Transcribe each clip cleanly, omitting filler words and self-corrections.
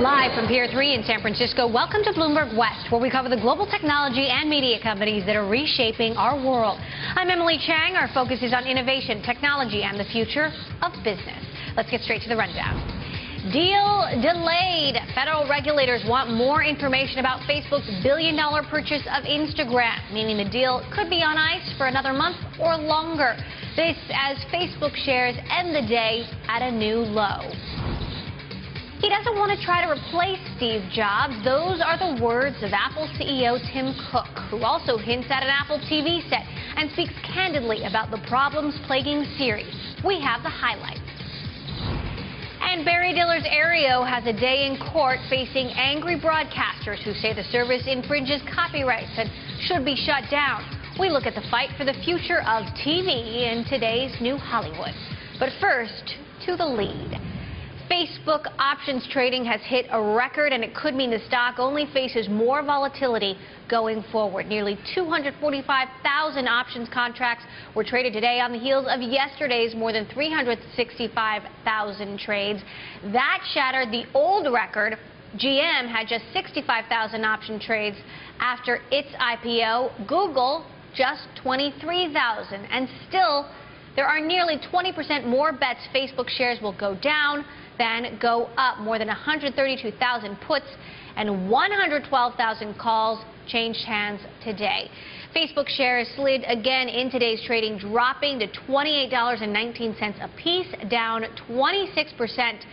Live from Pier 3 in San Francisco, welcome to Bloomberg West, where we cover the global technology and media companies that are reshaping our world. I'm Emily Chang. Our focus is on innovation, technology, and the future of business. Let's get straight to the rundown. Deal delayed. Federal regulators want more information about Facebook's billion-dollar purchase of Instagram, meaning the deal could be on ice for another month or longer. This as Facebook shares end the day at a new low. He doesn't want to try to replace Steve Jobs. Those are the words of Apple CEO Tim Cook, who also hints at an Apple TV set and speaks candidly about the problems plaguing Siri. We have the highlights. And Barry Diller's Aereo has a day in court facing angry broadcasters who say the service infringes copyrights and should be shut down. We look at the fight for the future of TV in today's new Hollywood. But first, to the lead. Facebook options trading has hit a record, and it could mean the stock only faces more volatility going forward. Nearly 245,000 options contracts were traded today on the heels of yesterday's more than 365,000 trades. That shattered the old record. GM had just 65,000 option trades after its IPO. Google just 23,000. And still, there are nearly 20% more bets Facebook shares will go down than go up. More than 132,000 puts and 112,000 calls changed hands today. Facebook shares slid again in today's trading, dropping to $28.19 a piece, down 26%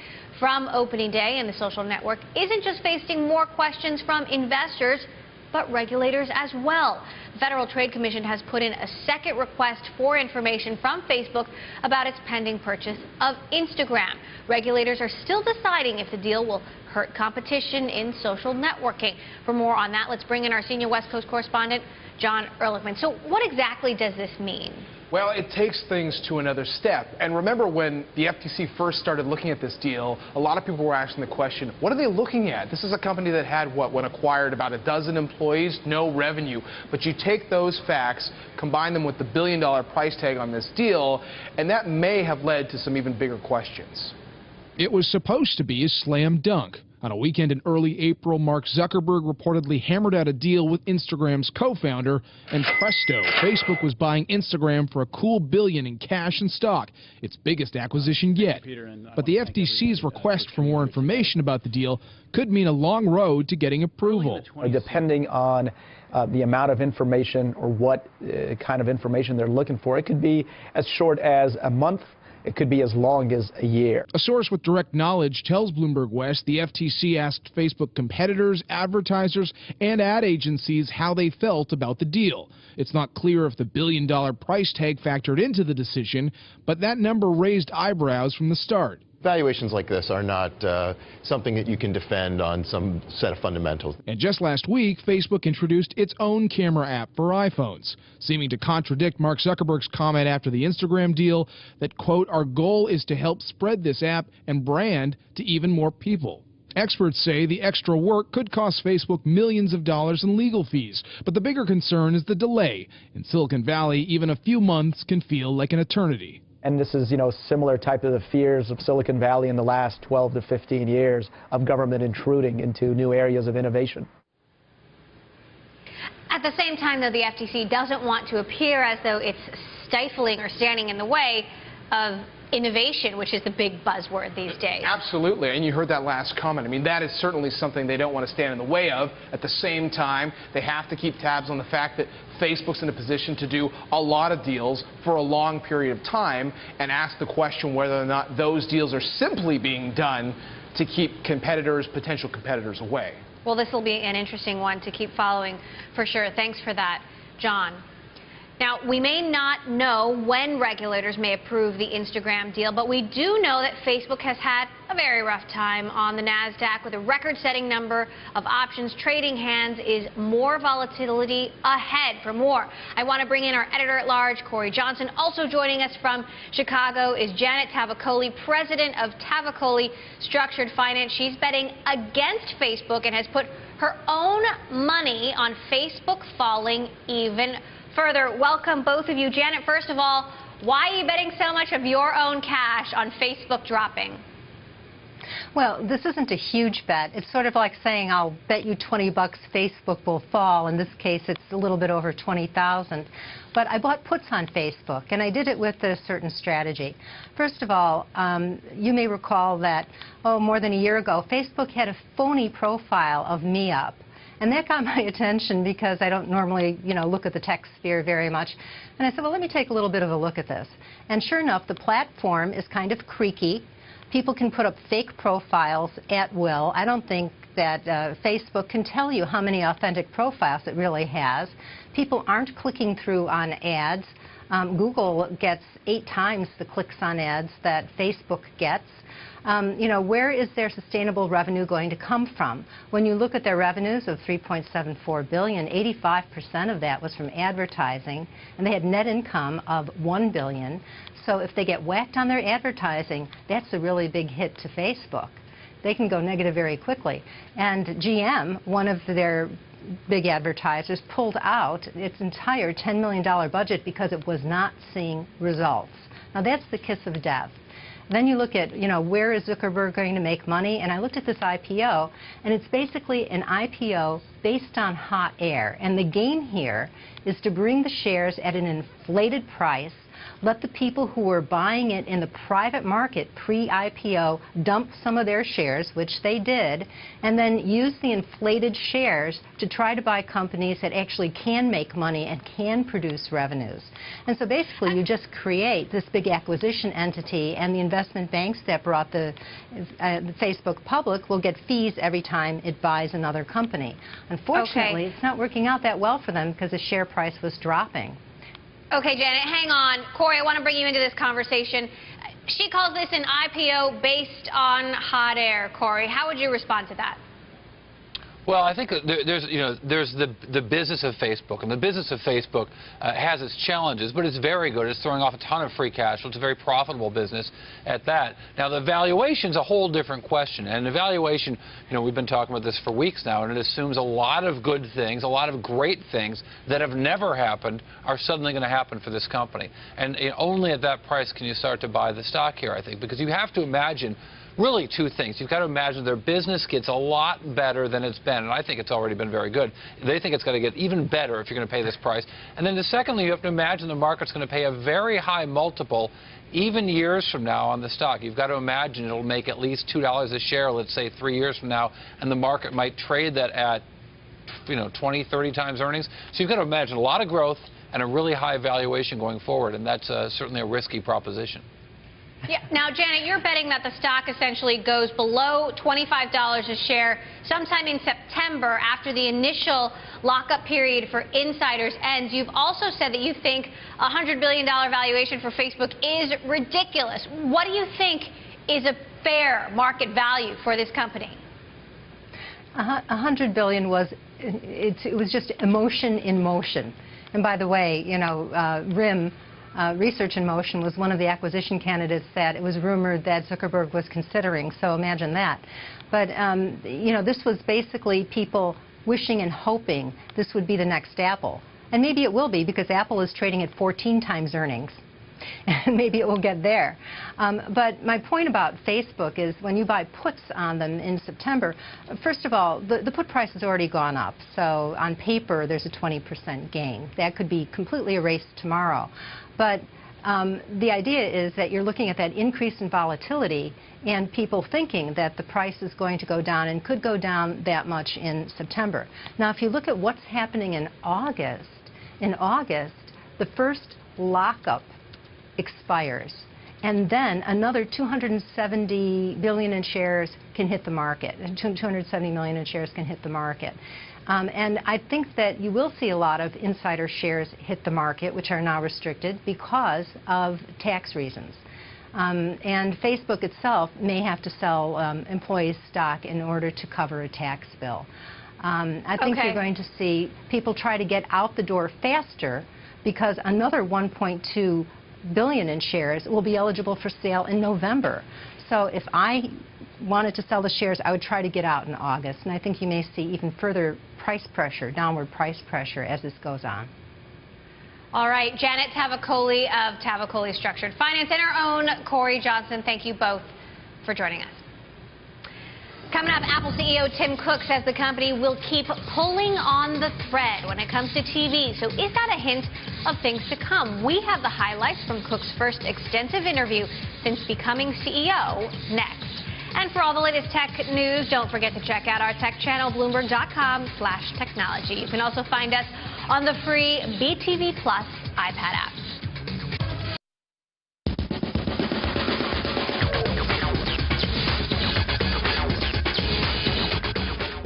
from opening day. And the social network isn't just facing more questions from investors, but regulators as well. The Federal Trade Commission has put in a second request for information from Facebook about its pending purchase of Instagram. Regulators are still deciding if the deal will hurt competition in social networking. For more on that, let's bring in our senior West Coast correspondent, John Ehrlichman. So what exactly does this mean? Well, it takes things to another step. And remember, when the FTC first started looking at this deal, a lot of people were asking the question, what are they looking at? This is a company that had, when acquired, about a dozen employees, no revenue. But you take those facts, combine them with the billion-dollar price tag on this deal, and that may have led to some even bigger questions. It was supposed to be a slam dunk. On a weekend in early April, Mark Zuckerberg reportedly hammered out a deal with Instagram's co-founder, and presto, Facebook was buying Instagram for a cool $1 billion in cash and stock, its biggest acquisition yet. But the FTC's request for more information about the deal could mean a long road to getting approval. Depending on the amount of information or what kind of information they're looking for, it could be as short as a month. It could be as long as a year. A source with direct knowledge tells Bloomberg West the FTC asked Facebook competitors, advertisers, and ad agencies how they felt about the deal. It's not clear if the billion-dollar price tag factored into the decision, but that number raised eyebrows from the start. Valuations like this are not something that you can defend on some set of fundamentals. And just last week, Facebook introduced its own camera app for iPhones, seeming to contradict Mark Zuckerberg's comment after the Instagram deal that, quote, our goal is to help spread this app and brand to even more people. Experts say the extra work could cost Facebook millions of dollars in legal fees. But the bigger concern is the delay. In Silicon Valley, even a few months can feel like an eternity. And this is, similar type of the fears of Silicon Valley in the last 12 to 15 years of government intruding into new areas of innovation. At the same time, though, the FTC doesn't want to appear as though it's stifling or standing in the way of innovation, which is the big buzzword these days. Absolutely, and you heard that last comment. I mean, that is certainly something they don't want to stand in the way of. At the same time, they have to keep tabs on the fact that Facebook's in a position to do a lot of deals for a long period of time, and ask the question whether or not those deals are simply being done to keep potential competitors away. Well, this will be an interesting one to keep following for sure. Thanks for that, John. Now, we may not know when regulators may approve the Instagram deal, but we do know that Facebook has had a very rough time on the NASDAQ with a record-setting number of options trading hands. Is more volatility ahead? For more, I want to bring in our editor-at-large, Corey Johnson. Also joining us from Chicago is Janet Tavicoli, president of Tavicoli Structured Finance. She's betting against Facebook and has put her own money on Facebook falling even further. Welcome, both of you. Janet, first of all, why are you betting so much of your own cash on Facebook dropping? Well, this isn't a huge bet. It's sort of like saying, I'll bet you $20 Facebook will fall. In this case, it's a little bit over 20,000. But I bought puts on Facebook, and I did it with a certain strategy. First of all, you may recall that, more than a year ago, Facebook had a phony profile of me up. And that got my attention because I don't normally, look at the tech sphere very much. And I said, well, let me take a little bit of a look at this. And sure enough, the platform is kind of creaky. People can put up fake profiles at will. I don't think that Facebook can tell you how many authentic profiles it really has. People aren't clicking through on ads. Google gets 8 times the clicks on ads that Facebook gets. Where is their sustainable revenue going to come from? When you look at their revenues of $3.74 billion, 85% of that was from advertising, and they had net income of $1 billion. So if they get whacked on their advertising, that's a really big hit to Facebook. They can go negative very quickly. And GM, one of their big advertisers, pulled out its entire $10 million budget because it was not seeing results. Now that's the kiss of death. Then you look at, where is Zuckerberg going to make money? And I looked at this IPO, and it's basically an IPO based on hot air. And the game here is to bring the shares at an inflated price, let the people who were buying it in the private market pre-IPO dump some of their shares, which they did, and then use the inflated shares to try to buy companies that actually can make money and can produce revenues. And so basically you just create this big acquisition entity, and the investment banks that brought the Facebook public will get fees every time it buys another company. Unfortunately, it's not working out that well for them because the share price was dropping. Okay, Janet, hang on. Corey, I want to bring you into this conversation. She calls this an IPO based on hot air. Corey, how would you respond to that? Well, I think there's the business of Facebook, and the business of Facebook has its challenges, but it's very good. It's throwing off a ton of free cash flow. It's a very profitable business at that. Now, the valuation's a whole different question, and the valuation, we've been talking about this for weeks now, and it assumes a lot of good things, a lot of great things that have never happened are suddenly going to happen for this company. And only at that price can you start to buy the stock here, I think, because you have to imagine really 2 things. You've got to imagine their business gets a lot better than it's been, and I think it's already been very good. They think it's going to get even better if you're going to pay this price. And then secondly, you have to imagine the market's going to pay a very high multiple even years from now on the stock. You've got to imagine it'll make at least $2 a share, let's say 3 years from now, and the market might trade that at 20, 30 times earnings. So you've got to imagine a lot of growth and a really high valuation going forward, and that's certainly a risky proposition. Yeah. Now, Janet, you're betting that the stock essentially goes below $25 a share sometime in September after the initial lockup period for insiders ends. You've also said that you think a $100 billion valuation for Facebook is ridiculous. What do you think is a fair market value for this company? $100 billion was, it was just emotion in motion. And by the way, RIM, Research in Motion, was one of the acquisition candidates that it was rumored that Zuckerberg was considering, so imagine that. But, this was basically people wishing and hoping this would be the next Apple. And maybe it will be, because Apple is trading at 14 times earnings. And maybe it will get there. But my point about Facebook is when you buy puts on them in September, first of all, the put price has already gone up. So on paper, there's a 20% gain. That could be completely erased tomorrow. But the idea is that you're looking at that increase in volatility and people thinking that the price is going to go down and could go down that much in September. Now, if you look at what's happening in August, the first lockup expires, and then another 270 billion in shares can hit the market, and 270 million in shares can hit the market. And I think that you will see a lot of insider shares hit the market, which are now restricted because of tax reasons. And Facebook itself may have to sell employees' stock in order to cover a tax bill. I think you're going to see people try to get out the door faster because another 1.2 billion in shares will be eligible for sale in November. So if I wanted to sell the shares, I would try to get out in August. And I think you may see even further price pressure, downward price pressure, as this goes on. All right, Janet Tavakoli of Tavakoli Structured Finance and our own Corey Johnson, thank you both for joining us. Coming up, Apple CEO Tim Cook says the company will keep pulling on the thread when it comes to TV. So is that a hint of things to come? We have the highlights from Cook's first extensive interview since becoming CEO next. And for all the latest tech news, don't forget to check out our tech channel, Bloomberg.com/technology. You can also find us on the free BTV Plus iPad app.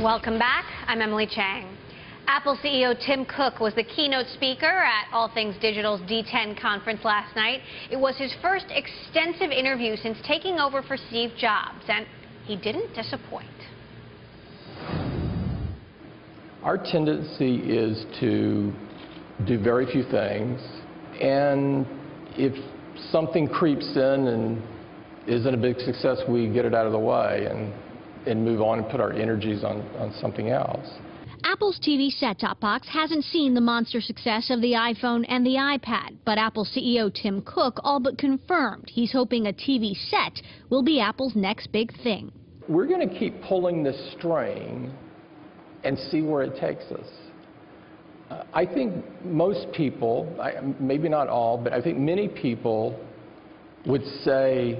Welcome back. I'm Emily Chang. Apple CEO Tim Cook was the keynote speaker at All Things Digital's D10 conference last night. It was his first extensive interview since taking over for Steve Jobs, and he didn't disappoint. Our tendency is to do very few things, and if something creeps in and isn't a big success, we get it out of the way and move on and put our energies on something else. Apple's TV set-top box hasn't seen the monster success of the iPhone and the iPad, but Apple CEO Tim Cook all but confirmed he's hoping a TV set will be Apple's next big thing. We're going to keep pulling this string and see where it takes us. I think most people, maybe not all, but I think many people would say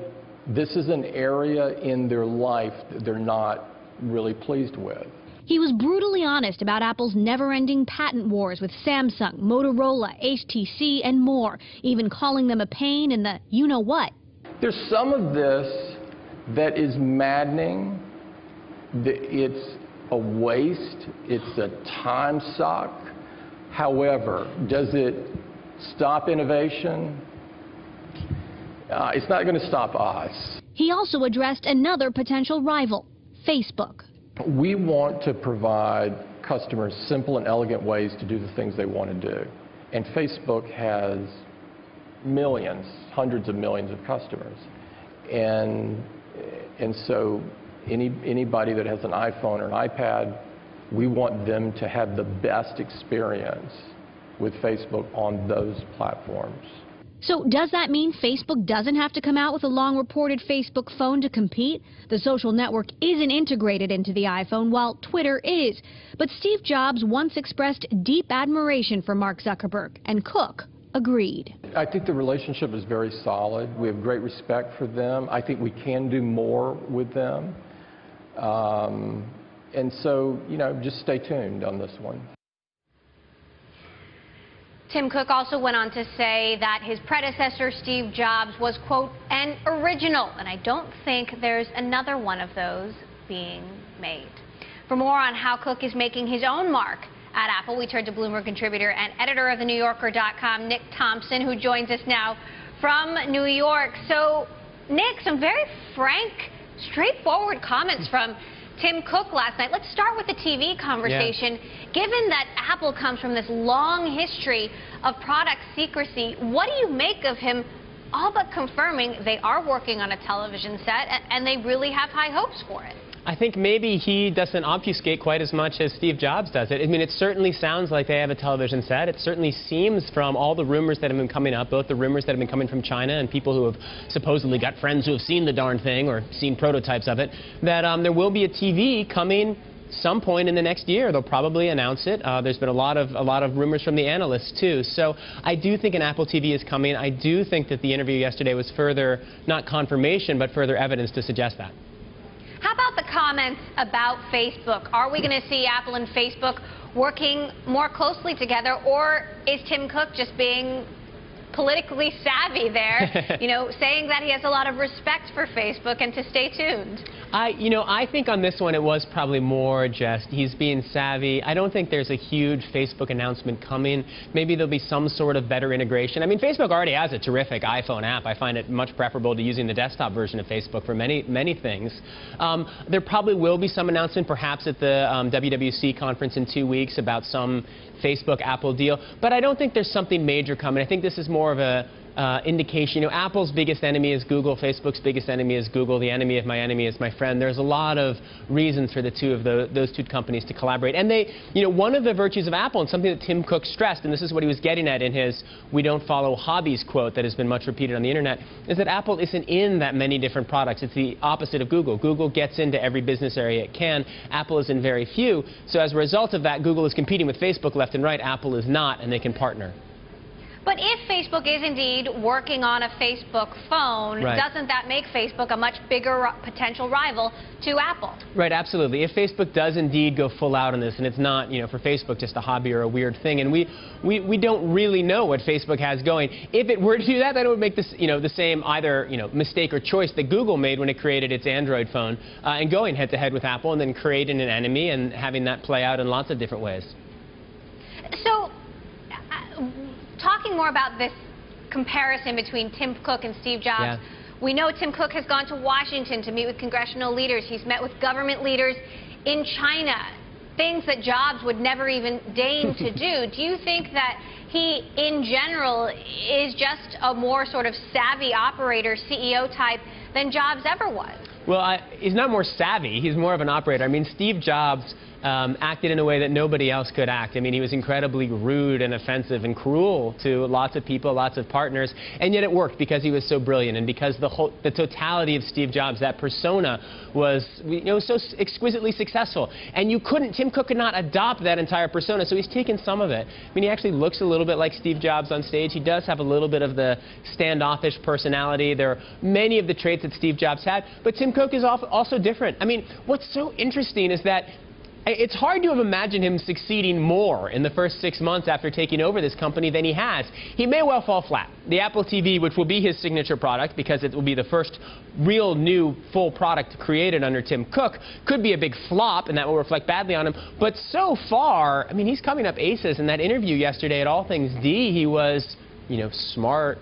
this is an area in their life that they're not really pleased with. He was brutally honest about Apple's never-ending patent wars with Samsung, Motorola, HTC, and more, even calling them a pain in the you-know-what. There's some of this that is maddening. It's a waste. It's a time suck. However, does it stop innovation? It's not going to stop us. He also addressed another potential rival, Facebook. We want to provide customers simple and elegant ways to do the things they want to do. And Facebook has millions, hundreds of millions of customers. And so anybody that has an iPhone or an iPad, we want them to have the best experience with Facebook on those platforms. So does that mean Facebook doesn't have to come out with a long-reported Facebook phone to compete? The social network isn't integrated into the iPhone, while Twitter is. But Steve Jobs once expressed deep admiration for Mark Zuckerberg, and Cook agreed. I think the relationship is very solid. We have great respect for them. I think we can do more with them. And so, just stay tuned on this one. Tim Cook also went on to say that his predecessor, Steve Jobs, was, quote, an original, and I don't think there's another one of those being made. For more on how Cook is making his own mark at Apple, we turn to Bloomberg contributor and editor of TheNewYorker.com, Nick Thompson, who joins us now from New York. So, Nick, some very frank, straightforward comments from Tim Cook last night. Let's start with the TV conversation. Yeah. Given that Apple comes from this long history of product secrecy, what do you make of him all but confirming they are working on a television set and they really have high hopes for it? I think maybe he doesn't obfuscate quite as much as Steve Jobs does it. I mean, it certainly sounds like they have a television set. It certainly seems from all the rumors that have been coming up, both the rumors that have been coming from China and people who have supposedly got friends who have seen the darn thing or seen prototypes of it, that there will be a TV coming some point in the next year. They'll probably announce it. There's been a lot of rumors from the analysts too. So I do think an Apple TV is coming. I do think that the interview yesterday was further, not confirmation, but further evidence to suggest that. How about the comments about Facebook? Are we going to see Apple and Facebook working more closely together, or is Tim Cook just being politically savvy there, saying that he has a lot of respect for Facebook and to stay tuned? I think on this one it was probably more just he's being savvy. I don't think there's a huge Facebook announcement coming. Maybe there'll be some sort of better integration. I mean, Facebook already has a terrific iPhone app. I find it much preferable to using the desktop version of Facebook for many things. There probably will be some announcement, perhaps at the WWC conference in 2 weeks, about some Facebook-Apple deal. But I don't think there's something major coming. I think this is more of a indication. Apple's biggest enemy is Google. Facebook's biggest enemy is Google. The enemy of my enemy is my friend. There's a lot of reasons for those two companies to collaborate. And one of the virtues of Apple, and something that Tim Cook stressed, and this is what he was getting at in his "We don't follow hobbies" quote that has been much repeated on the internet, is that Apple isn't in that many different products. It's the opposite of Google. Google gets into every business area it can. Apple is in very few. So as a result of that, Google is competing with Facebook left and right. Apple is not, and they can partner. But if Facebook is indeed working on a Facebook phone, doesn't that make Facebook a much bigger potential rival to Apple? Right, absolutely. If Facebook does indeed go full out on this, and it's not, for Facebook just a hobby or a weird thing, and we don't really know what Facebook has going. If it were to do that, then it would make this, the same either, mistake or choice that Google made when it created its Android phone, and going head-to-head with Apple, and then creating an enemy and having that play out in lots of different ways. So, talking more about this comparison between Tim Cook and Steve Jobs, we know Tim Cook has gone to Washington to meet with congressional leaders. He's met with government leaders in China, things that Jobs would never even deign to do. Do you think that he, in general, is just a more sort of savvy operator, CEO type than Jobs ever was? Well, he's not more savvy. He's more of an operator. I mean, Steve Jobs acted in a way that nobody else could act. I mean, he was incredibly rude and offensive and cruel to lots of people, lots of partners, and yet it worked because he was so brilliant and because the totality of Steve Jobs, that persona, was so exquisitely successful. And Tim Cook could not adopt that entire persona, so he's taken some of it. I mean, he actually looks a little bit like Steve Jobs on stage. He does have a little bit of the standoffish personality. There are many of the traits that Steve Jobs had, but Tim Cook is also different. I mean, what's so interesting is that it's hard to have imagined him succeeding more in the first 6 months after taking over this company than he has. He may well fall flat. The Apple TV, which will be his signature product because it will be the first real new full product created under Tim Cook, could be a big flop, and that will reflect badly on him. But so far, I mean, he's coming up aces. In that interview yesterday at All Things D, he was, smart,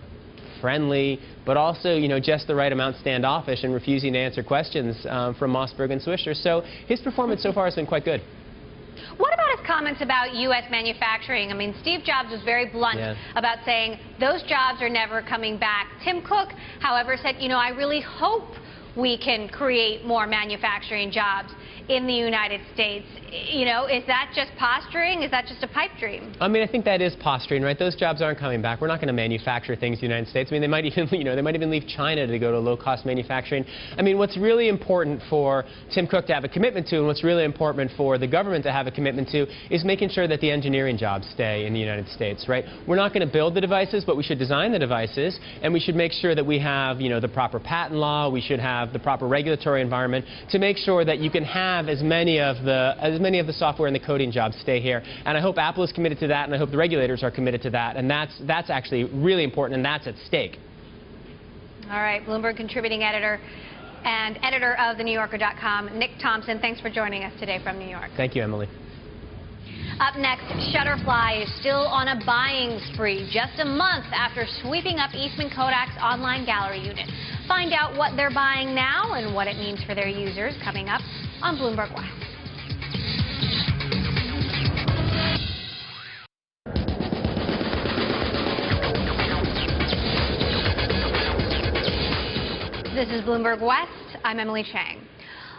friendly, but also, just the right amount standoffish and refusing to answer questions from Mossberg and Swisher. So his performance so far has been quite good. What about his comments about U.S. manufacturing? I mean, Steve Jobs was very blunt about saying those jobs are never coming back. Tim Cook, however, said, I really hope we can create more manufacturing jobs in the United States. Is that just posturing? Is that just a pipe dream? I mean, I think that is posturing, right? Those jobs aren't coming back. We're not going to manufacture things in the United States. I mean, they might even leave China to go to low-cost manufacturing. I mean, what's really important for Tim Cook to have a commitment to, and what's really important for the government to have a commitment to, is making sure that the engineering jobs stay in the United States, right? We're not going to build the devices, but we should design the devices, and we should make sure that we have, the proper patent law. We should have the proper regulatory environment to make sure that you can have as many of the software and the coding jobs stay here. And I hope Apple is committed to that, and I hope the regulators are committed to that. And that's actually really important, and that's at stake. All right, Bloomberg contributing editor and editor of TheNewYorker.com, Nick Thompson, thanks for joining us today from New York. Thank you, Emily. Up next, Shutterfly is still on a buying spree just a month after sweeping up Eastman Kodak's online gallery unit. Find out what they're buying now and what it means for their users coming up on Bloomberg West. This is Bloomberg West. I'm Emily Chang.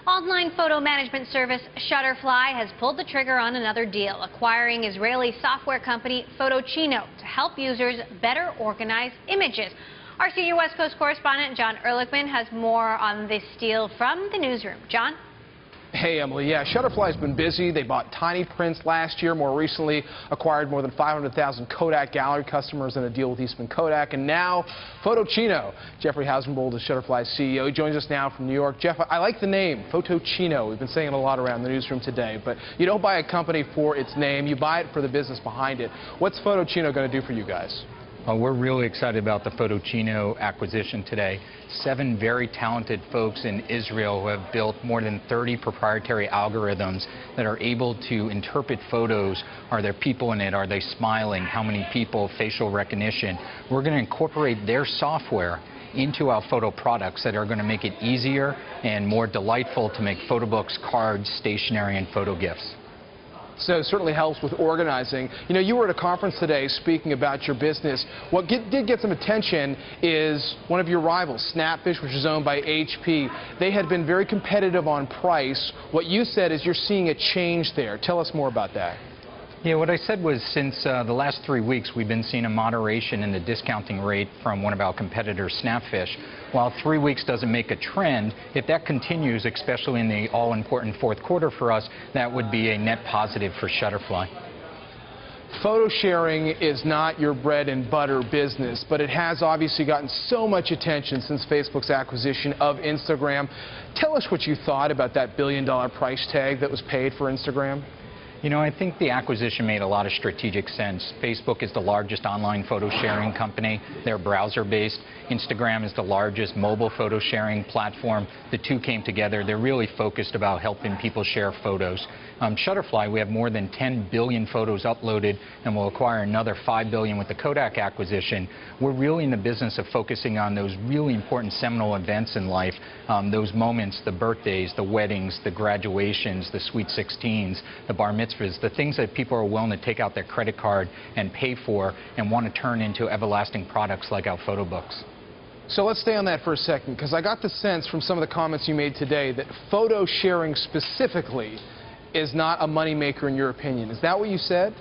Online photo management service Shutterfly has pulled the trigger on another deal, acquiring Israeli software company Photochino to help users better organize images. Our senior West Coast correspondent John Ehrlichman has more on this deal from the newsroom. John? Hey, Emily. Yeah, Shutterfly's been busy. They bought Tiny Prints last year. More recently, acquired more than 500,000 Kodak gallery customers in a deal with Eastman Kodak. And now, Photochino. Jeffrey Hausenbold is Shutterfly's CEO. He joins us now from New York. Jeff, I like the name, Photochino. We've been saying it a lot around the newsroom today. But you don't buy a company for its name. You buy it for the business behind it. What's Photochino going to do for you guys? We're really excited about the Photochino acquisition today. 7 very talented folks in Israel who have built more than 30 proprietary algorithms that are able to interpret photos. Are there people in it? Are they smiling? How many people? Facial recognition. We're going to incorporate their software into our photo products that are going to make it easier and more delightful to make photo books, cards, stationery, and photo gifts. So it certainly helps with organizing. You know, you were at a conference today speaking about your business. What did get some attention is one of your rivals, Snapfish, which is owned by HP. They had been very competitive on price. What you said is you're seeing a change there. Tell us more about that. Yeah, what I said was since the last 3 weeks, we've been seeing a moderation in the discounting rate from one of our competitors, Snapfish. While 3 weeks doesn't make a trend, if that continues, especially in the all-important fourth quarter for us, that would be a net positive for Shutterfly. Photo sharing is not your bread and butter business, but it has obviously gotten so much attention since Facebook's acquisition of Instagram. Tell us what you thought about that billion-dollar price tag that was paid for Instagram. You know, I think the acquisition made a lot of strategic sense. Facebook is the largest online photo sharing company. They're browser-based. Instagram is the largest mobile photo sharing platform. The two came together. They're really focused about helping people share photos. Shutterfly, we have more than 10 billion photos uploaded, and we'll acquire another 5 billion with the Kodak acquisition. We're really in the business of focusing on those really important seminal events in life, those moments, the birthdays, the weddings, the graduations, the sweet 16s, the bar mitzvahs, the things that people are willing to take out their credit card and pay for and want to turn into everlasting products like our photo books. So let's stay on that for a second, because I got the sense from some of the comments you made today that photo sharing specifically is not a moneymaker in your opinion. Is that what you said?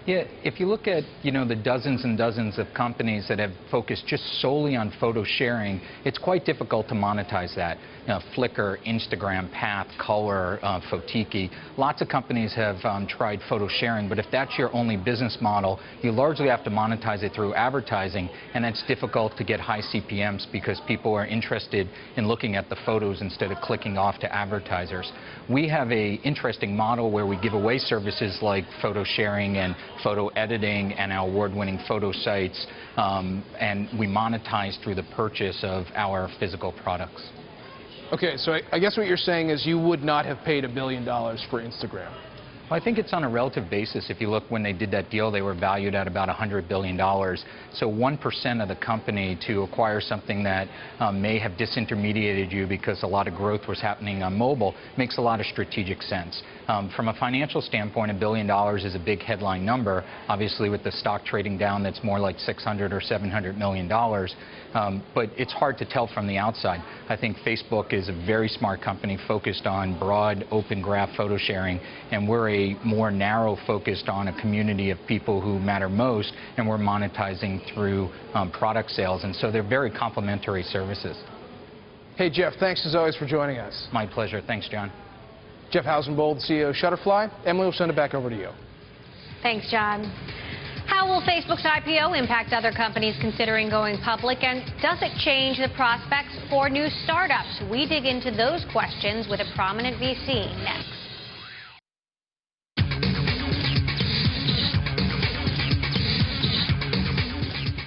Yeah, if you look at, you know, the dozens and dozens of companies that have focused just solely on photo sharing, it's quite difficult to monetize that. You know, Flickr, Instagram, Path, Color, Fotiki. Lots of companies have tried photo sharing, but if that's your only business model, you largely have to monetize it through advertising, and it's difficult to get high CPMs because people are interested in looking at the photos instead of clicking off to advertisers. We have an interesting model where we give away services like photo sharing and photo editing and our award-winning photo sites, and we monetize through the purchase of our physical products. Okay, so I guess what you're saying is you would not have paid $1 billion for Instagram. Well, I think it's on a relative basis. If you look when they did that deal, they were valued at about $100 billion. So 1% of the company to acquire something that may have disintermediated you because a lot of growth was happening on mobile makes a lot of strategic sense. From a financial standpoint, $1 billion is a big headline number. Obviously, with the stock trading down, that's more like $600 or $700 million. But it's hard to tell from the outside. I think Facebook is a very smart company focused on broad, open graph photo sharing, and we're a more narrow focused on a community of people who matter most, and we're monetizing through product sales. And so they're very complementary services. Hey, Jeff, thanks as always for joining us. My pleasure. Thanks, John. Jeff Hausenbold, CEO of Shutterfly. Emily, we'll send it back over to you. Thanks, John. How will Facebook's IPO impact other companies considering going public, and does it change the prospects for new startups? We dig into those questions with a prominent VC next.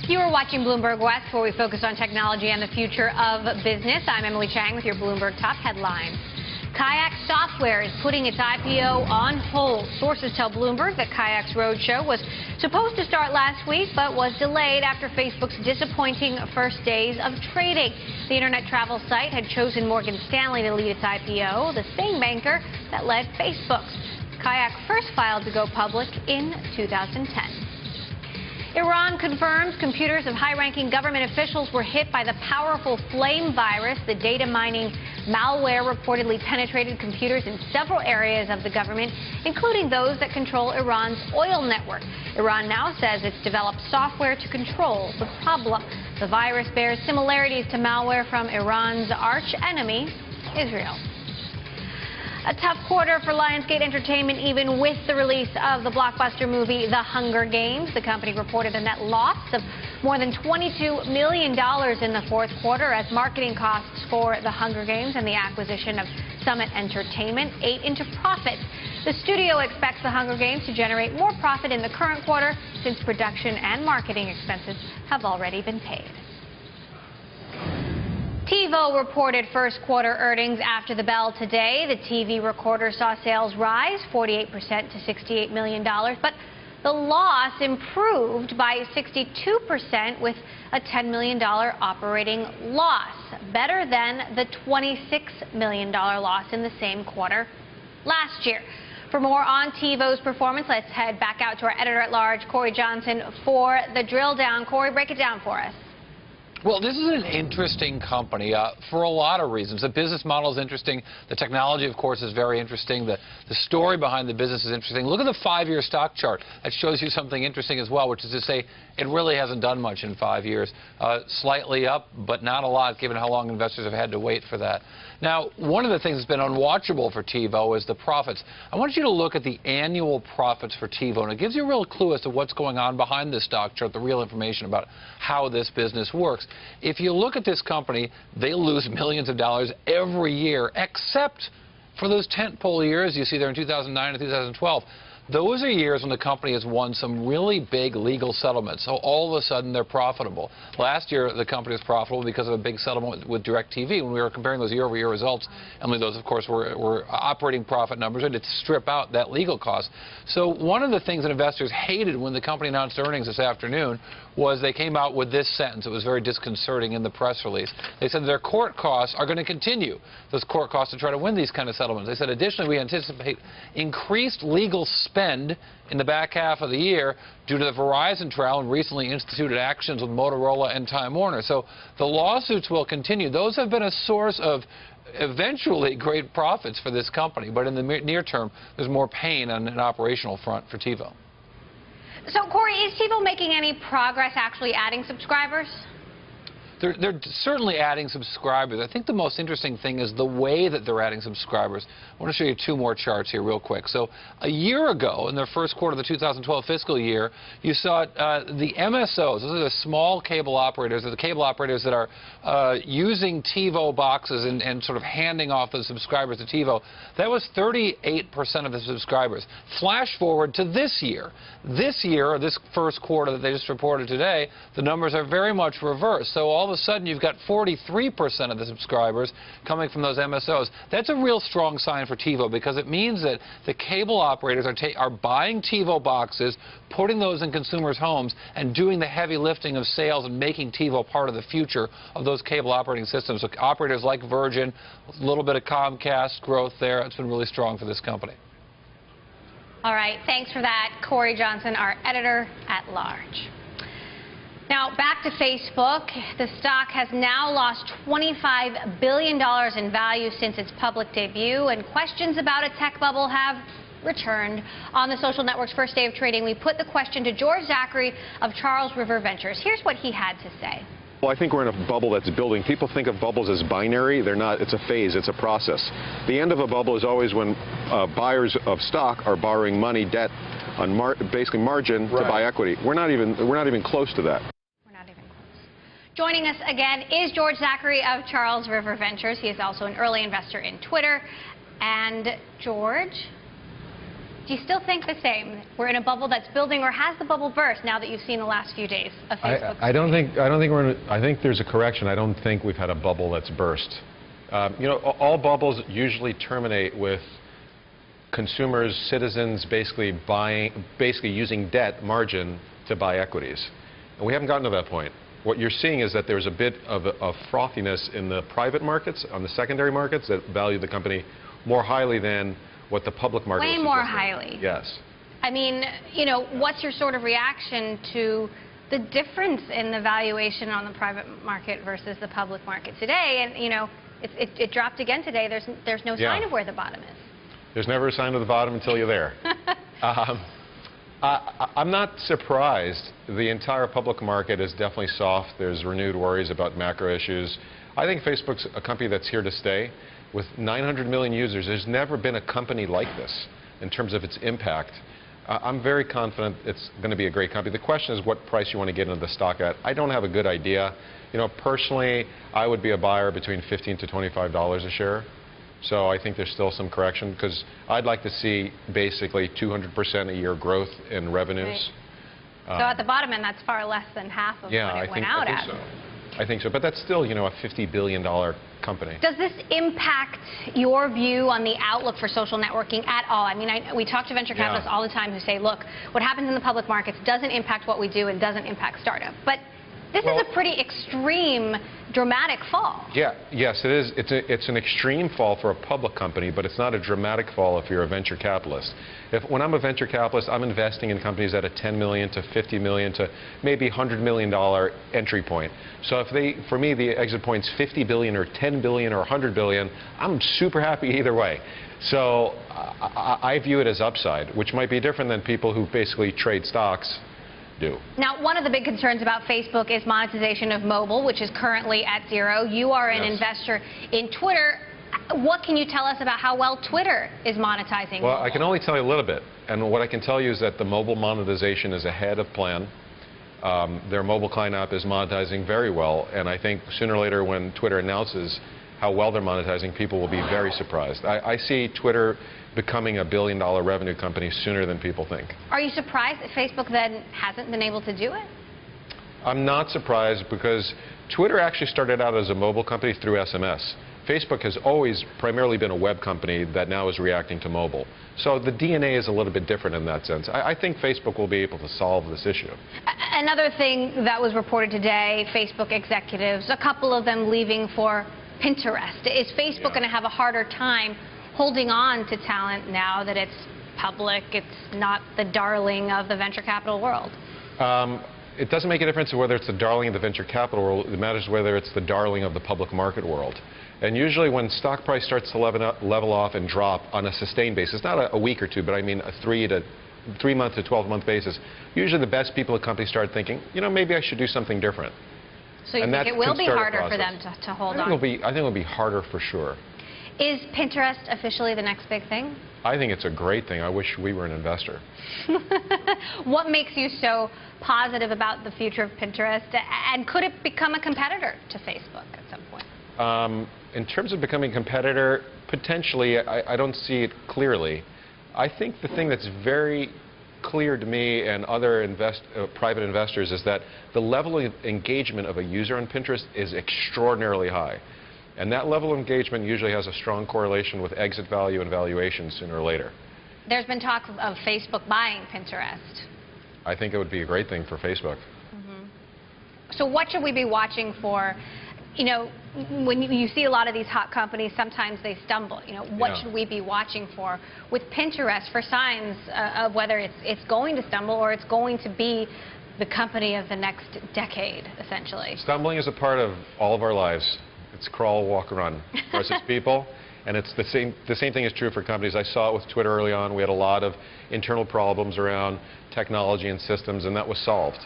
You are watching Bloomberg West, where we focus on technology and the future of business. I'm Emily Chang with your Bloomberg top headlines. Kayak Software is putting its IPO on hold. Sources tell Bloomberg that Kayak's roadshow was supposed to start last week, but was delayed after Facebook's disappointing first days of trading. The internet travel site had chosen Morgan Stanley to lead its IPO, the same banker that led Facebook's. Kayak first filed to go public in 2010. Iran confirms computers of high-ranking government officials were hit by the powerful flame virus. The data mining malware reportedly penetrated computers in several areas of the government, including those that control Iran's oil network. Iran now says it's developed software to control the problem. The virus bears similarities to malware from Iran's arch-enemy, Israel. A tough quarter for Lionsgate Entertainment, even with the release of the blockbuster movie The Hunger Games. The company reported a net loss of more than $22 million in the fourth quarter as marketing costs for The Hunger Games and the acquisition of Summit Entertainment ate into profits. The studio expects The Hunger Games to generate more profit in the current quarter since production and marketing expenses have already been paid. TiVo reported first quarter earnings after the bell today. The TV recorder saw sales rise 48% to $68 million, but the loss improved by 62% with a $10 million operating loss, better than the $26 million loss in the same quarter last year. For more on TiVo's performance, let's head back out to our editor-at-large, Corey Johnson, for the drill down. Corey, break it down for us. Well, this is an interesting company for a lot of reasons. The business model is interesting. The technology, of course, is very interesting. The story behind the business is interesting. Look at the 5-year stock chart. That shows you something interesting as well, which is to say it really hasn't done much in 5 years. Slightly up, but not a lot, given how long investors have had to wait for that. Now, one of the things that's been unwatchable for TiVo is the profits. I want you to look at the annual profits for TiVo, and it gives you a real clue as to what's going on behind this stock chart, the real information about how this business works. If you look at this company, they lose millions of dollars every year, except for those tentpole years you see there in 2009 and 2012. Those are years when the company has won some really big legal settlements, so all of a sudden they're profitable. Last year, the company was profitable because of a big settlement with DirecTV. When we were comparing those year-over-year results, Emily, those, of course, were operating profit numbers, and to strip out that legal cost. So one of the things that investors hated when the company announced earnings this afternoon was they came out with this sentence. It was very disconcerting in the press release. They said their court costs are going to continue, those court costs, to try to win these kind of settlements. They said, additionally, we anticipate increased legal spend in the back half of the year due to the Verizon trial and recently instituted actions with Motorola and Time Warner. So the lawsuits will continue. Those have been a source of eventually great profits for this company, but in the near term, there's more pain on an operational front for TiVo. So, Corey, is TiVo making any progress actually adding subscribers? They're certainly adding subscribers. I think the most interesting thing is the way that they're adding subscribers. I want to show you 2 more charts here real quick. So a year ago, in their first quarter of the 2012 fiscal year, you saw the MSOs, those are the small cable operators, or the cable operators that are using TiVo boxes and sort of handing off the subscribers to TiVo. That was 38% of the subscribers. Flash forward to this year. This year, or this first quarter that they just reported today, the numbers are very much reversed. So all of a sudden, you've got 43% of the subscribers coming from those MSOs. That's a real strong sign for TiVo, because it means that the cable operators are buying TiVo boxes, putting those in consumers' homes, and doing the heavy lifting of sales and making TiVo part of the future of those cable operating systems. So operators like Virgin, a little bit of Comcast growth there. It's been really strong for this company. All right, thanks for that, Corey Johnson, our editor-at-large. Now, back to Facebook. The stock has now lost $25 billion in value since its public debut, and questions about a tech bubble have returned. On the social network's first day of trading, we put the question to George Zachary of Charles River Ventures. Here's what he had to say. Well, I think we're in a bubble that's building. People think of bubbles as binary. They're not. It's a phase. It's a process. The end of a bubble is always when buyers of stock are borrowing money, debt, on basically margin to buy equity. We're not even close to that. Joining us again is George Zachary of Charles River Ventures. He is also an early investor in Twitter. And George, do you still think the same? We're in a bubble that's building, or has the bubble burst now that you've seen the last few days of Facebook? I don't think we're in I think there's a correction. I don't think we've had a bubble that's burst. You know, all bubbles usually terminate with consumers, citizens basically using debt margin to buy equities. And we haven't gotten to that point. What you're seeing is that there's a bit of frothiness in the private markets, on the secondary markets, that value the company more highly than what the public market is. Way more highly. Yes. I mean, you know, what's your sort of reaction to the difference in the valuation on the private market versus the public market today? And, you know, it dropped again today. There's no sign of where the bottom is. There's never a sign of the bottom until you're there. I'm not surprised. The entire public market is definitely soft. There's renewed worries about macro issues. I think Facebook's a company that's here to stay. With 900 million users, there's never been a company like this in terms of its impact. I'm very confident it's going to be a great company. The question is what price you want to get into the stock at. I don't have a good idea. You know, personally, I would be a buyer between $15 to $25 a share. So I think there's still some correction, because I'd like to see basically 200% a year growth in revenues. Right. So at the bottom end, that's far less than half of what it went out at. I think so. But that's still, you know, a $50 billion company. Does this impact your view on the outlook for social networking at all? I mean, we talk to venture capitalists all the time who say, look, what happens in the public markets doesn't impact what we do and doesn't impact startup. But This is a pretty extreme, dramatic fall. Yeah, yes, it is. It's an extreme fall for a public company, but it's not a dramatic fall if you're a venture capitalist. When I'm a venture capitalist, I'm investing in companies at a $10 million to $50 million to maybe $100 million entry point. So for me, the exit point's $50 billion or $10 billion or $100 billion, I'm super happy either way. So I view it as upside, which might be different than people who basically trade stocks do. Now, one of the big concerns about Facebook is monetization of mobile, which is currently at zero. You are an investor in Twitter. What can you tell us about how well Twitter is monetizing Well, mobile? I can only tell you a little bit. And what I can tell you is that the mobile monetization is ahead of plan. Their mobile client app is monetizing very well. And I think sooner or later when Twitter announces how well they're monetizing, people will be very surprised. I see Twitter becoming $1 billion revenue company sooner than people think. Are you surprised that Facebook then hasn't been able to do it? I'm not surprised because Twitter actually started out as a mobile company through SMS. Facebook has always primarily been a web company that now is reacting to mobile. So the DNA is a little bit different in that sense. I think Facebook will be able to solve this issue. Another thing that was reported today, Facebook executives, a couple of them leaving for Pinterest. Is Facebook going to have a harder time holding on to talent now that it's public, it's not the darling of the venture capital world? It doesn't make a difference whether it's the darling of the venture capital world. It matters whether it's the darling of the public market world. And usually when stock price starts to level off and drop on a sustained basis, not a week or two, but I mean a 3-month to 12-month basis, usually the best people at companies start thinking, you know, maybe I should do something different. So you think it will be harder for them to hold on? I think it'll be harder for sure. Is Pinterest officially the next big thing? I think it's a great thing. I wish we were an investor. What makes you so positive about the future of Pinterest? And could it become a competitor to Facebook at some point? In terms of becoming a competitor, potentially, I don't see it clearly. I think the thing that's very clear to me and other private investors is that the level of engagement of a user on Pinterest is extraordinarily high. And that level of engagement usually has a strong correlation with exit value and valuation sooner or later. There's been talk of Facebook buying Pinterest. I think it would be a great thing for Facebook. So what should we be watching for? You know, when you see a lot of these hot companies, sometimes they stumble. You know, what should we be watching for with Pinterest for signs of whether it's going to stumble or it's going to be the company of the next decade, essentially? Stumbling is a part of all of our lives. It's crawl, walk, run. For us as people, and it's the same thing is true for companies. I saw it with Twitter early on. We had a lot of internal problems around technology and systems, and that was solved.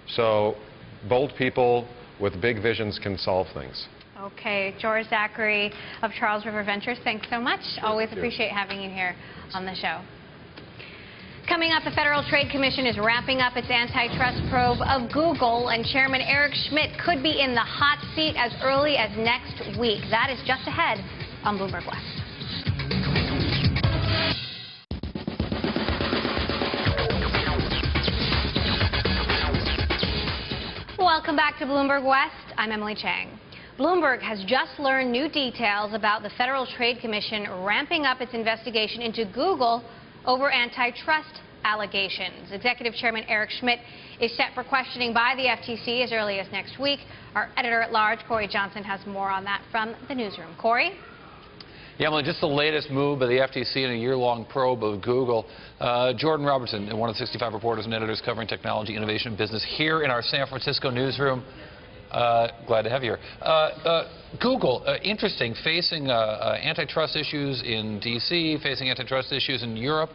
So bold people with big visions can solve things. Okay, George Zachary of Charles River Ventures, thanks so much. Always appreciate having you here on the show. Coming up, the Federal Trade Commission is wrapping up its antitrust probe of Google, and Chairman Eric Schmidt could be in the hot seat as early as next week. That is just ahead on Bloomberg West. Welcome back to Bloomberg West. I'm Emily Chang. Bloomberg has just learned new details about the Federal Trade Commission ramping up its investigation into Google over antitrust allegations. Executive Chairman Eric Schmidt is set for questioning by the FTC as early as next week. Our editor-at-large, Corey Johnson, has more on that from the newsroom. Corey? Yeah, Emily, just the latest move by the FTC in a year-long probe of Google. Jordan Robertson, one of the 65 reporters and editors covering technology, innovation, and business here in our San Francisco newsroom. Glad to have you here. Google, interesting, facing antitrust issues in D.C., facing antitrust issues in Europe.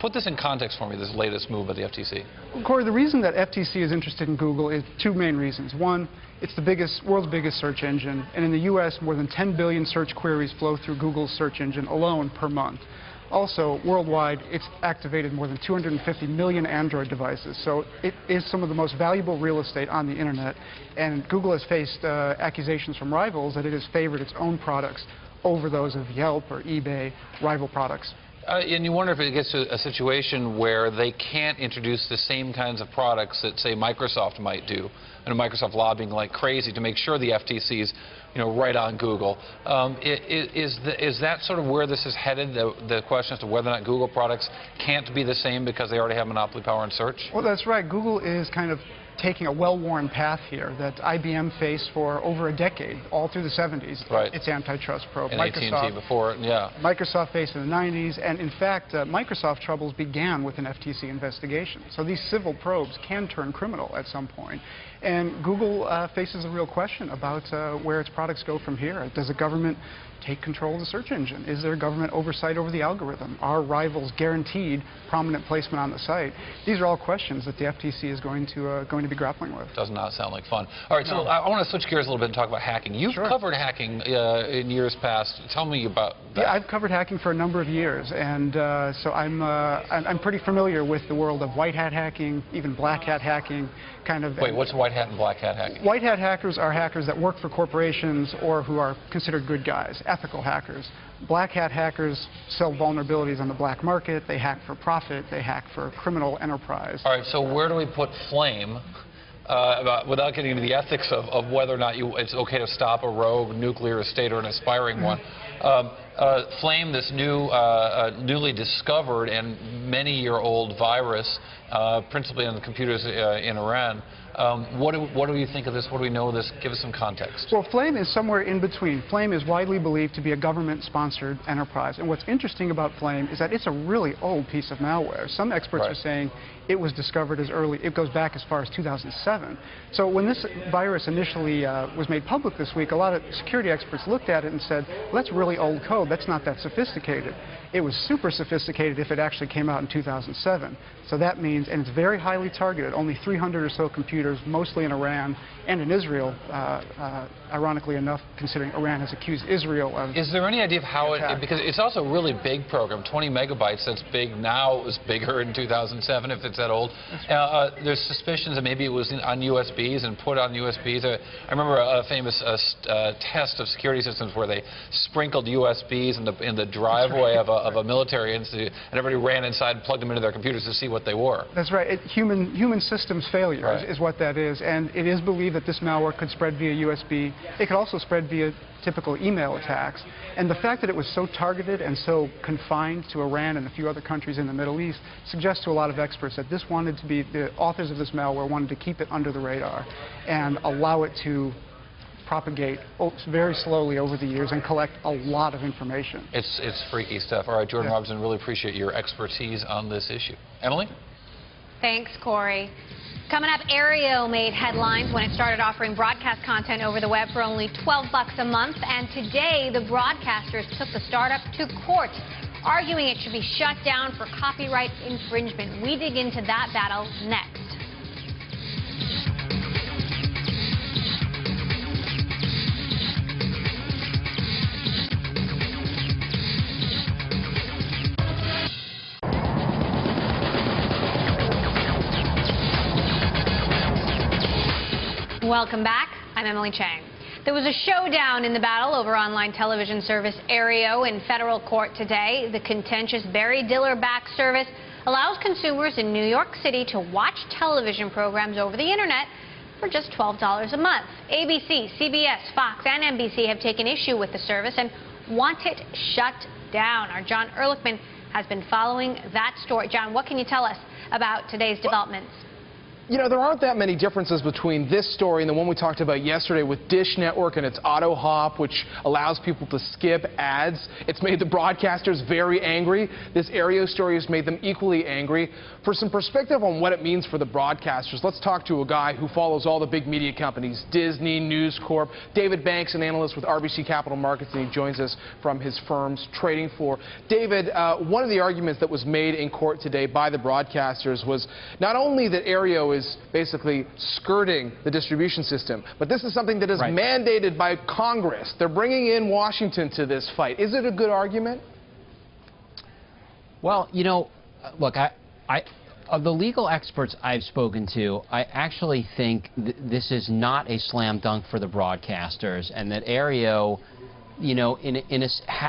Put this in context for me, this latest move by the FTC. Corey, the reason that FTC is interested in Google is two main reasons. One, it's the world's biggest search engine, and in the U.S., more than 10 billion search queries flow through Google's search engine alone per month. Also, worldwide, it's activated more than 250 million Android devices, so it is some of the most valuable real estate on the internet, and Google has faced accusations from rivals that it has favored its own products over those of Yelp or eBay, rival products. And you wonder if it gets to a situation where they can't introduce the same kinds of products that, say, Microsoft might do, and Microsoft lobbying like crazy to make sure the FTC's, right on Google. Is that sort of where this is headed, the question as to whether or not Google products can't be the same because they already have monopoly power in search? Well, that's right. Google is kind of taking a well-worn path here that IBM faced for over a decade, all through the 70s. Right. Its antitrust probe. And AT&T before it, yeah. Microsoft faced in the 90s, and in fact, Microsoft troubles began with an FTC investigation. So these civil probes can turn criminal at some point. And Google faces a real question about where its products go from here. Does the government take control of the search engine? Is there government oversight over the algorithm? Are rivals guaranteed prominent placement on the site? These are all questions that the FTC is going to be grappling with. Does not sound like fun. All right, so I want to switch gears a little bit and talk about hacking. You've covered hacking in years past. Tell me about that. Yeah, I've covered hacking for a number of years, and so I'm pretty familiar with the world of white hat hacking, even black hat hacking. Wait, what's white hat and black hat hacking? White hat hackers are hackers that work for corporations or who are considered good guys, ethical hackers. Black hat hackers sell vulnerabilities on the black market. They hack for profit. They hack for criminal enterprise. All right, so where do we put Flame? Without getting into the ethics of whether or not it's okay to stop a rogue nuclear state or an aspiring one. Flame, this newly discovered and many-year-old virus, principally on the computers in Iran. What do you think of this? What do we know of this? Give us some context. Well, Flame is somewhere in between. Flame is widely believed to be a government-sponsored enterprise. And what's interesting about Flame is that it's a really old piece of malware. Some experts are saying it was discovered as early, it goes back as far as 2007. So when this virus initially was made public this week, a lot of security experts looked at it and said, well, that's really old code. That's not that sophisticated. It was super sophisticated if it actually came out in 2007. So that means, and it's very highly targeted, only 300 or so computers, mostly in Iran and in Israel, ironically enough, considering Iran has accused Israel of... Is there any idea of how because it's also a really big program, 20 megabytes, that's big now, it was bigger in 2007 if it's that old. There's suspicions that maybe it was on USBs and put on USBs. I remember a famous test of security systems where they sprinkled USBs in the driveway of a military institute, and everybody ran inside and plugged them into their computers to see what they were. That's right. Human systems failure is what that is, and it is believed that this malware could spread via USB. It could also spread via typical email attacks. And the fact that it was so targeted and so confined to Iran and a few other countries in the Middle East suggests to a lot of experts that this wanted to be, the authors of this malware wanted to keep it under the radar and allow it to propagate very slowly over the years and collect a lot of information. It's freaky stuff. All right, Jordan Robinson, really appreciate your expertise on this issue. Emily? Thanks, Corey. Coming up, Aereo made headlines when it started offering broadcast content over the web for only $12 a month. And today, the broadcasters took the startup to court, arguing it should be shut down for copyright infringement. We dig into that battle next. Welcome back. I'm Emily Chang. There was a showdown in the battle over online television service Aereo in federal court today. The contentious Barry Diller-backed service allows consumers in New York City to watch television programs over the internet for just $12 a month. ABC, CBS, Fox, and NBC have taken issue with the service and want it shut down. Our John Ehrlichman has been following that story. John, what can you tell us about today's developments? You know, there aren't that many differences between this story and the one we talked about yesterday with Dish Network and its auto hop, which allows people to skip ads. It's made the broadcasters very angry. This Aereo story has made them equally angry. For some perspective on what it means for the broadcasters, let's talk to a guy who follows all the big media companies, Disney, News Corp. David Banks, an analyst with RBC Capital Markets, and he joins us from his firm's trading floor. David, one of the arguments that was made in court today by the broadcasters was not only that Aereo is basically skirting the distribution system, but this is something that is mandated by Congress. They're bringing in Washington to this fight. Is it a good argument? Well, you know, look, of the legal experts I've spoken to, I actually think this is not a slam dunk for the broadcasters, and that Aereo, you know,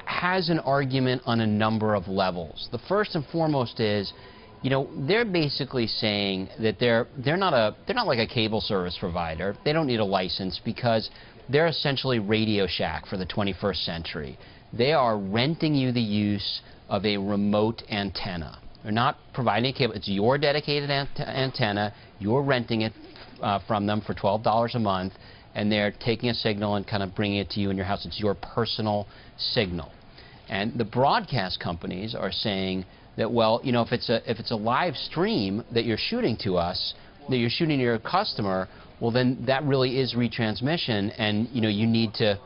has an argument on a number of levels. The first and foremost is, you know, they're basically saying that they're not like a cable service provider. They don't need a license because they're essentially Radio Shack for the 21st century. They are renting you the use of a remote antenna. They're not providing a cable. It's your dedicated antenna. You're renting it from them for $12 a month, and they're taking a signal and kind of bringing it to you in your house. It's your personal signal. And the broadcast companies are saying that, well, you know, if it's a live stream that you're shooting to us, that you're shooting to your customer, well, then that really is retransmission, and you know, you need to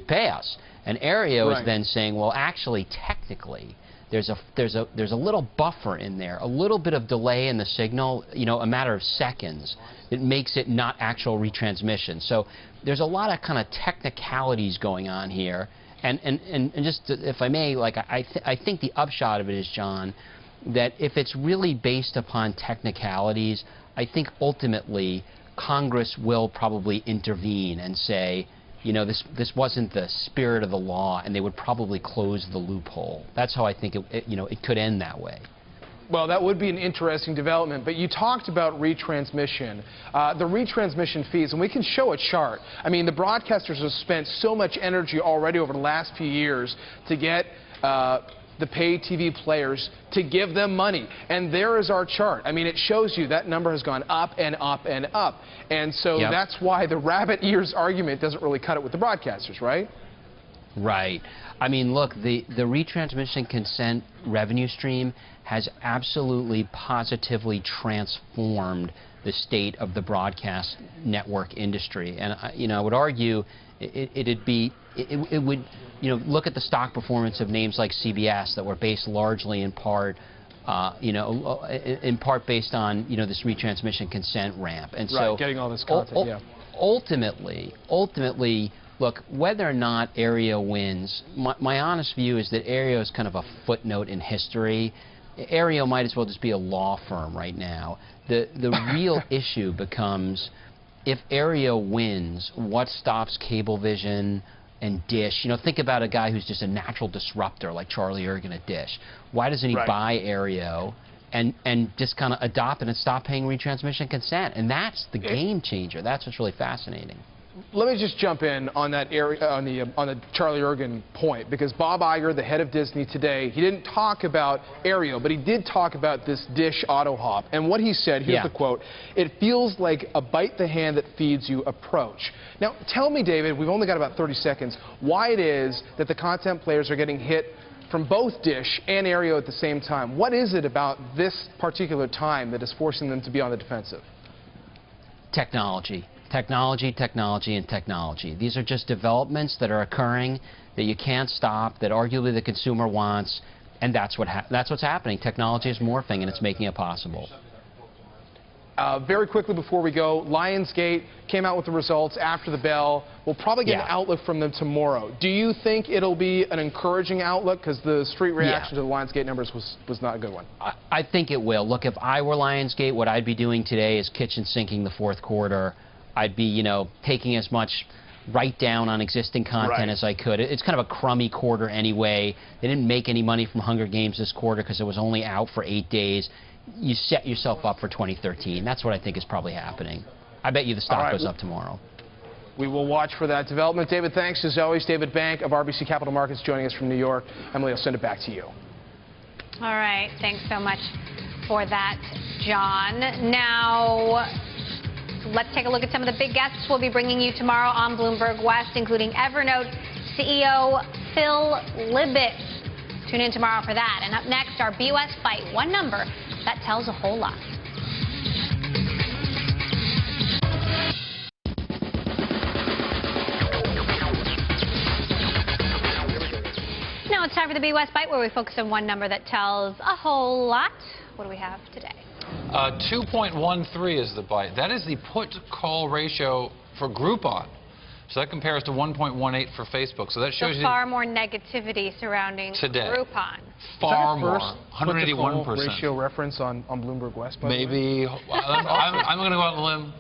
pay us. And Aereo is then saying, well, actually, technically, there's a little buffer in there, a little bit of delay in the signal, you know, a matter of seconds, that makes it not actual retransmission. So there's a lot of kind of technicalities going on here. And just, if I may, like, I think the upshot of it is, John, that if it's really based upon technicalities, I think ultimately Congress will probably intervene and say, you know, this wasn't the spirit of the law, and they would probably close the loophole. That's how I think it could end that way. Well, that would be an interesting development, but you talked about retransmission, the retransmission fees, and we can show a chart. I mean, the broadcasters have spent so much energy already over the last few years to get the pay TV players to give them money, and there is our chart. I mean, it shows you that number has gone up and up and up, and so that's why the rabbit ears argument doesn't really cut it with the broadcasters, right? Right. I mean, look, the retransmission consent revenue stream has absolutely positively transformed the state of the broadcast network industry. And, you know, I would argue it would, you know, look at the stock performance of names like CBS that were based largely in part, you know, in part based on, you know, this retransmission consent ramp. And so getting all this content, ultimately, look, whether or not Aereo wins, my honest view is that Aereo is kind of a footnote in history. Aereo might as well just be a law firm right now. The real issue becomes, if Aereo wins, what stops Cablevision and Dish? You know, think about a guy who's just a natural disruptor like Charlie Ergen at Dish. Why doesn't he buy Aereo and just kind of adopt it and stop paying retransmission consent? And that's the game changer. That's what's really fascinating. Let me just jump in on that area, on the Charlie Ergen point, because Bob Iger, the head of Disney today, he didn't talk about Aereo, but he did talk about this Dish auto hop. And what he said, here's the quote: "It feels like a bite the hand that feeds you approach." Now, tell me, David, we've only got about 30 seconds, why it is that the content players are getting hit from both Dish and Aereo at the same time. What is it about this particular time that is forcing them to be on the defensive? Technology. Technology, technology, and technology. These are just developments that are occurring that you can't stop, that arguably the consumer wants, and that's what's happening. Technology is morphing, and it's making it possible. Very quickly before we go, Lionsgate came out with the results after the bell. We'll probably get an outlook from them tomorrow. Do you think it'll be an encouraging outlook? Because the street reaction to the Lionsgate numbers was not a good one. I think it will. Look, if I were Lionsgate, what I'd be doing today is kitchen sinking the fourth quarter. I'd be, you know, taking as much write down on existing content as I could. It's kind of a crummy quarter anyway. They didn't make any money from Hunger Games this quarter because it was only out for 8 days. You set yourself up for 2013. That's what I think is probably happening. I bet you the stock goes up tomorrow. We will watch for that development. David, thanks as always. David Bank of RBC Capital Markets joining us from New York. Emily, I'll send it back to you. All right. Thanks so much for that, John. Now, let's take a look at some of the big guests we'll be bringing you tomorrow on Bloomberg West, including Evernote CEO Phil Libet. Tune in tomorrow for that. And up next, our BOS fight, one number that tells a whole lot. Now it's time for the BOS Bite, where we focus on one number that tells a whole lot. What do we have today? 2.13 is the bite. That is the put-call ratio for Groupon. So that compares to 1.18 for Facebook. So that shows you far more negativity surrounding Groupon. Far more. 181%. Ratio reference on Bloomberg West. Maybe. I'm going to go out on a limb.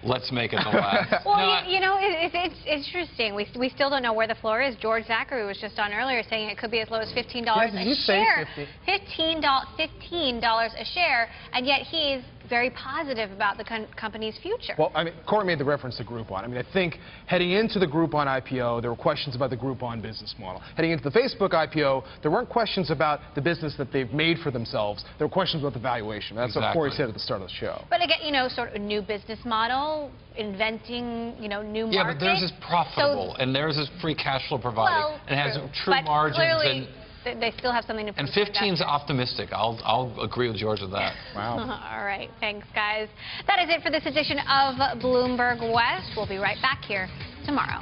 Let's make it the last. Well, you know, it's interesting. We still don't know where the floor is. George Zachary was just on earlier saying it could be as low as $15 a share. $15 a share, and yet he's very positive about the company's future. Well, I mean, Corey made the reference to Groupon. I mean, I think heading into the Groupon IPO, there were questions about the Groupon business model. Heading into the Facebook IPO, there weren't questions about the business that they've made for themselves. There were questions about the valuation. That's what Corey said at the start of the show. But again, you know, sort of a new business model, inventing, you know, new markets. Yeah, but theirs is profitable, and theirs is free cash flow providing, well, and has true but margins. Clearly, they still have something to prove. And 15's optimistic. I'll agree with George with that. Wow. All right, thanks, guys. That is it for this edition of Bloomberg West. We'll be right back here tomorrow.